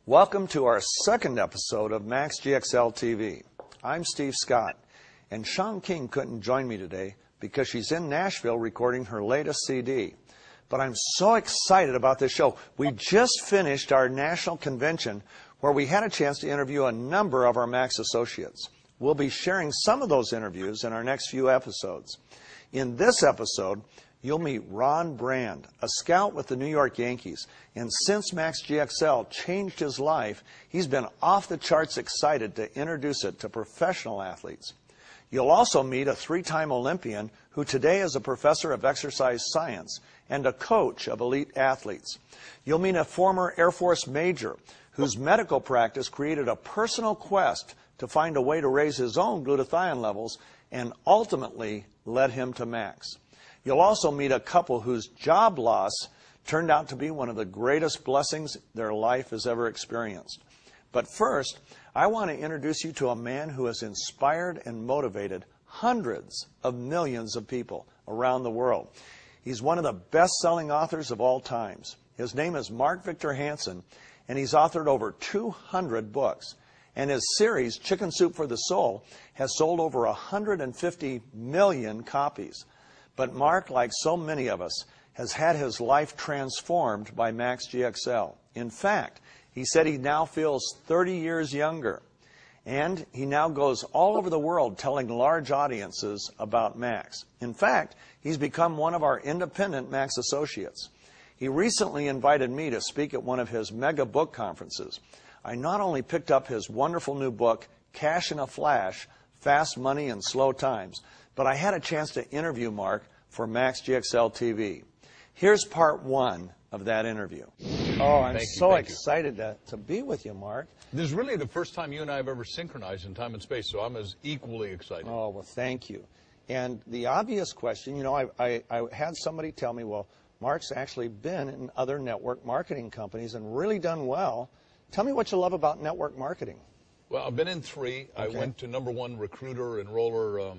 Welcome to our second episode of Max GXL TV. I'm Steve Scott, and Sean King couldn't join me today because she's in Nashville recording her latest CD. But I'm so excited about this show. We just finished our national convention where we had a chance to interview a number of our Max associates. We'll be sharing some of those interviews in our next few episodes. In this episode, you'll meet Ron Brand, a scout with the New York Yankees. And since Max GXL changed his life, he's been off the charts excited to introduce it to professional athletes. You'll also meet a three-time Olympian who today is a professor of exercise science and a coach of elite athletes. You'll meet a former Air Force major whose medical practice created a personal quest to find a way to raise his own glutathione levels and ultimately led him to Max. You'll also meet a couple whose job loss turned out to be one of the greatest blessings their life has ever experienced. But first, I want to introduce you to a man who has inspired and motivated hundreds of millions of people around the world. He's one of the best-selling authors of all times. His name is Mark Victor Hansen, and he's authored over 200 books. And his series, Chicken Soup for the Soul, has sold over 150 million copies. But Mark, like so many of us, has had his life transformed by Max GXL. In fact, he said he now feels 30 years younger. And he now goes all over the world telling large audiences about Max. In fact, he's become one of our independent Max associates. He recently invited me to speak at one of his mega book conferences. I not only picked up his wonderful new book, Cash in a Flash, Fast Money in Slow Times, but I had a chance to interview Mark for Max GXL TV. Here's part one of that interview. Oh, I'm so excited to be with you, Mark. This is really the first time you and I have ever synchronized in time and space, so I'm as equally excited. Oh, well, thank you. And the obvious question, you know, I had somebody tell me, well, Mark's actually been in other network marketing companies and really done well. Tell me what you love about network marketing. Well, I've been in three. Okay. I went to #1 recruiter, enroller,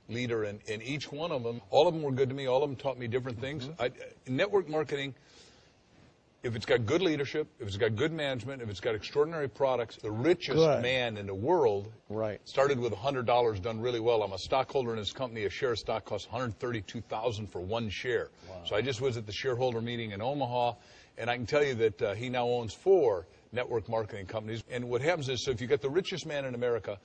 leader, and each one of them, all of them were good to me. All of them taught me different things. Network marketing, if it's got good leadership, if it's got good management, if it's got extraordinary products, the richest man in the world started with $100, done really well. I'm a stockholder in his company. A share of stock costs $132,000 for one share. Wow. So I just was at the shareholder meeting in Omaha, and I can tell you that he now owns 4 network marketing companies. And what happens is, so if you got the richest man in America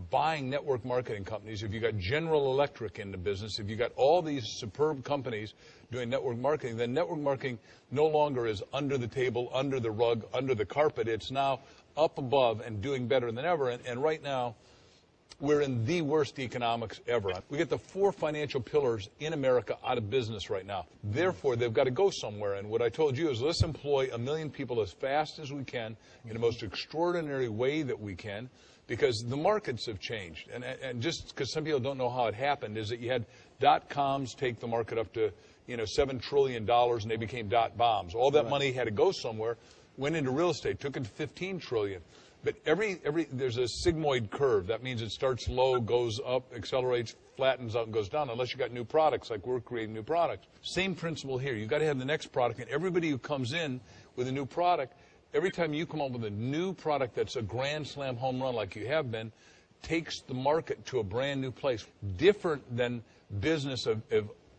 buying network marketing companies, if you got General Electric in the business, if you got all these superb companies doing network marketing, then network marketing no longer is under the table, under the rug, under the carpet. It's now up above and doing better than ever. And right now, we're in the worst economics ever. We get the 4 financial pillars in America out of business right now. Therefore, they've got to go somewhere. And what I told you is let's employ 1 million people as fast as we can in the most extraordinary way that we can, because the markets have changed. And just because some people don't know how it happened is that you had dot-coms take the market up to $7 trillion, and they became dot-bombs. All that money had to go somewhere, went into real estate, took it to $15 trillion. But there's a sigmoid curve. That means it starts low, goes up, accelerates, flattens out, and goes down, unless you got new products, like we're creating new products. Same principle here. You've got to have the next product, and everybody who comes in with a new product, every time you come up with a new product that's a grand slam home run like you have been, takes the market to a brand new place. Different than business of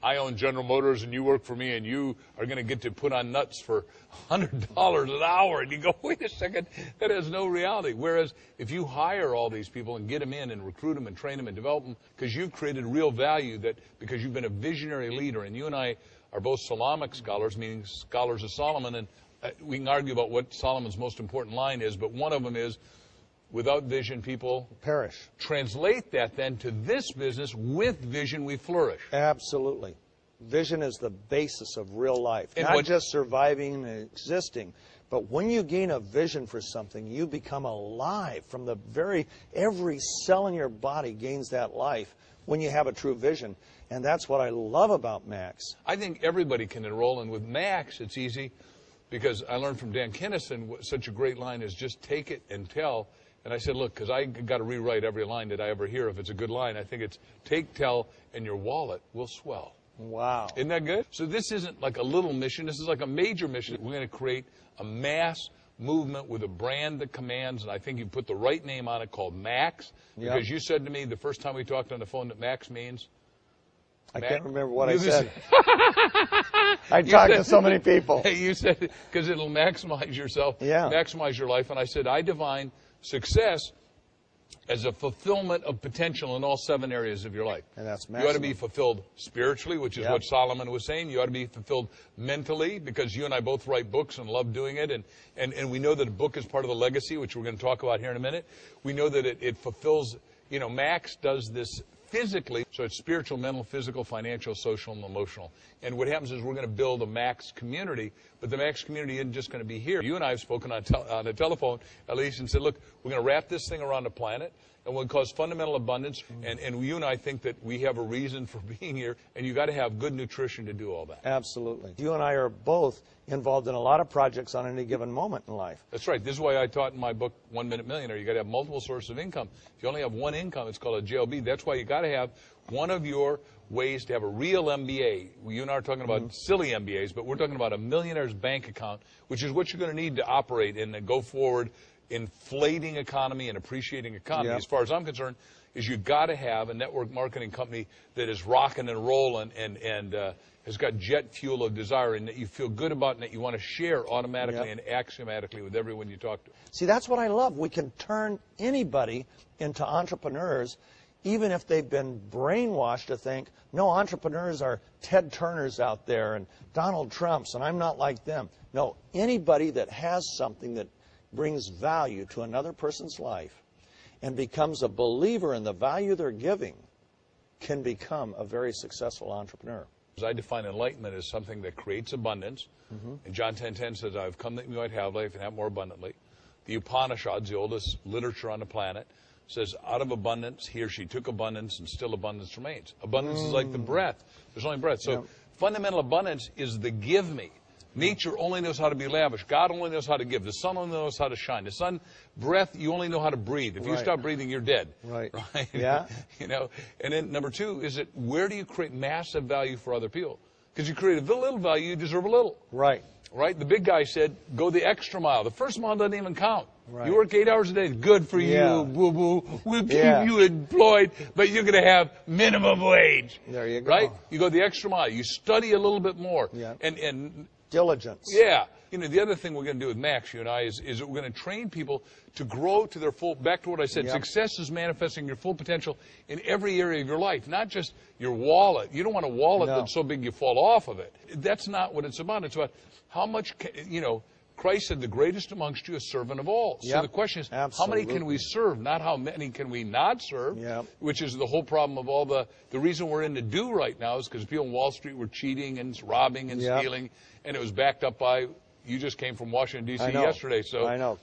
I own General Motors and you work for me and you are going to get to put on nuts for $100 an hour. And you go, wait a second, that has no reality. Whereas if you hire all these people and get them in and recruit them and train them and develop them, because you've created real value, because you've been a visionary leader, and you and I are both Solomonic scholars, meaning scholars of Solomon, and we can argue about what Solomon's most important line is, but one of them is, without vision, people perish. Translate that then to this business. With vision, we flourish. Absolutely. Vision is the basis of real life. And not just surviving and existing, but when you gain a vision for something, you become alive. From the every cell in your body gains that life when you have a true vision. And that's what I love about Max. I think everybody can enroll, and with Max, it's easy, because I learned from Dan Kinnison, such a great line is just take it and tell. And I said, look, because I got to rewrite every line that I ever hear if it's a good line. I think it's take, tell, and your wallet will swell. Wow. Isn't that good? So this isn't like a little mission. This is like a major mission. We're going to create a mass movement with a brand that commands, and I think you put the right name on it, called Max. Because you said to me the first time we talked on the phone that Max means. I can't remember what I said. I talked to so many people. You said because it'll maximize yourself, maximize your life. And I said I define success as a fulfillment of potential in all 7 areas of your life. And that's maximum. You ought to be fulfilled spiritually, which is what Solomon was saying. You ought to be fulfilled mentally, because you and I both write books and love doing it. And we know that a book is part of the legacy, which we're going to talk about here in a minute. We know that it fulfills, Max does this physically, so it's spiritual, mental, physical, financial, social, and emotional. And what happens is we're going to build a Max community, but the Max community isn't just going to be here. You and I have spoken on the telephone, at least, and said, look, we're going to wrap this thing around the planet, and we'll cause fundamental abundance, and you and I think that we have a reason for being here, and you got to have good nutrition to do all that. Absolutely. You and I are both involved in a lot of projects on any given moment in life. That's right. This is why I taught in my book, 1 Minute Millionaire, you got to have multiple sources of income. If you only have one income, it's called a JLB. That's why you got to have one of your ways to have a real MBA. You and I are talking about silly MBAs, but we're talking about a millionaire's bank account, which is what you're going to need to operate in and go forward, inflating economy and appreciating economy. As far as I'm concerned, is you got to have a network marketing company that is rocking and rolling and has got jet fuel of desire, and that you feel good about and that you want to share automatically and axiomatically with everyone you talk to. See, that's what I love. We can turn anybody into entrepreneurs, even if they've been brainwashed to think, no, entrepreneurs are Ted Turners out there and Donald Trumps, and I'm not like them. No, anybody that has something that brings value to another person's life and becomes a believer in the value they're giving can become a very successful entrepreneur. I define enlightenment as something that creates abundance. And John 10:10 says, I have come that you might have life and have more abundantly. The Upanishads, the oldest literature on the planet, says, out of abundance, he or she took abundance, and still abundance remains. Abundance is like the breath. There's only breath. So fundamental abundance is the give me. Nature only knows how to be lavish. God only knows how to give. The sun only knows how to shine. The sun, breath, you only know how to breathe. If you stop breathing, you're dead. Right. Yeah. And then number 2 is that where do you create massive value for other people? Because you create a little value, you deserve a little. Right. Right? The big guy said, go the extra mile. The first mile doesn't even count. Right. You work 8 hours a day. Good for you. Boo-boo. We'll keep you employed, but you're going to have minimum wage. There you go. Right? You go the extra mile. You study a little bit more. Yeah. And diligence. Yeah. The other thing we're going to do with Max, you and I, is that we're going to train people to grow to their full, back to what I said, success is manifesting your full potential in every area of your life, not just your wallet. You don't want a wallet that's so big you fall off of it. That's not what it's about. It's about how much, Christ said the greatest amongst you is servant of all. So the question is, how many can we serve, not how many can we not serve, which is the whole problem of all the reason we're in the do right now is because people on Wall Street were cheating and robbing and stealing, and it was backed up by, you just came from Washington, D.C. yesterday, so I know.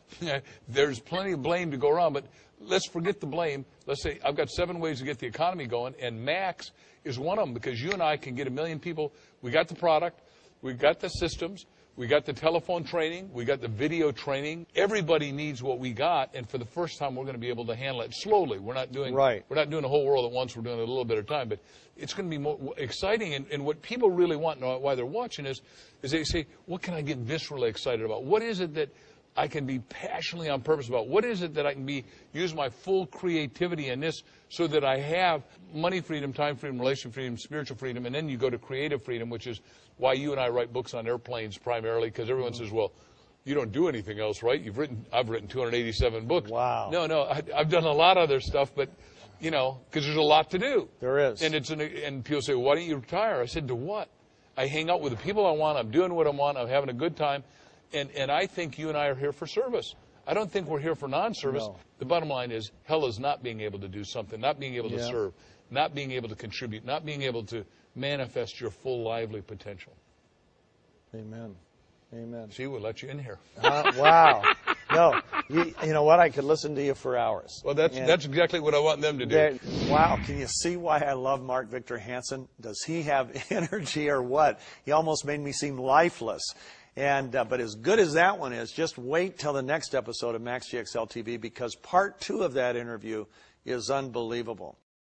There's plenty of blame to go around, but let's forget the blame. Let's say I've got 7 ways to get the economy going, and Max is one of them, because you and I can get 1 million people. We got the product, we got the systems, we got the telephone training, we got the video training. Everybody needs what we got, and for the first time, we're going to be able to handle it slowly. We're not doing the whole world at once. We're doing it a little bit at a time, but it's going to be more exciting. And what people really want, and why they're watching, is they say, "What can I get viscerally excited about? What is it that I can be passionately on purpose about? What is it that I can use my full creativity in this, so that I have money freedom, time freedom, relationship freedom, spiritual freedom?" And then you go to creative freedom, which is why you and I write books on airplanes primarily, because everyone says, well, you don't do anything else, right? I've written 287 books. Wow. No, I've done a lot of other stuff, but, because there's a lot to do. There is. And people say, why don't you retire? I said, to what? I hang out with the people I want. I'm doing what I want. I'm having a good time. And I think you and I are here for service. I don't think we're here for non-service. No. The bottom line is, hell is not being able to do something, not being able to serve, not being able to contribute, not being able to manifest your full lively potential. Amen. Amen. See, we'll let you in here. Wow. No, you know what? I could listen to you for hours. Well, that's exactly what I want them to do. Wow. Can you see why I love Mark Victor Hansen? Does he have energy or what? He almost made me seem lifeless. But as good as that one is, just wait till the next episode of Max GXL TV, because part 2 of that interview is unbelievable.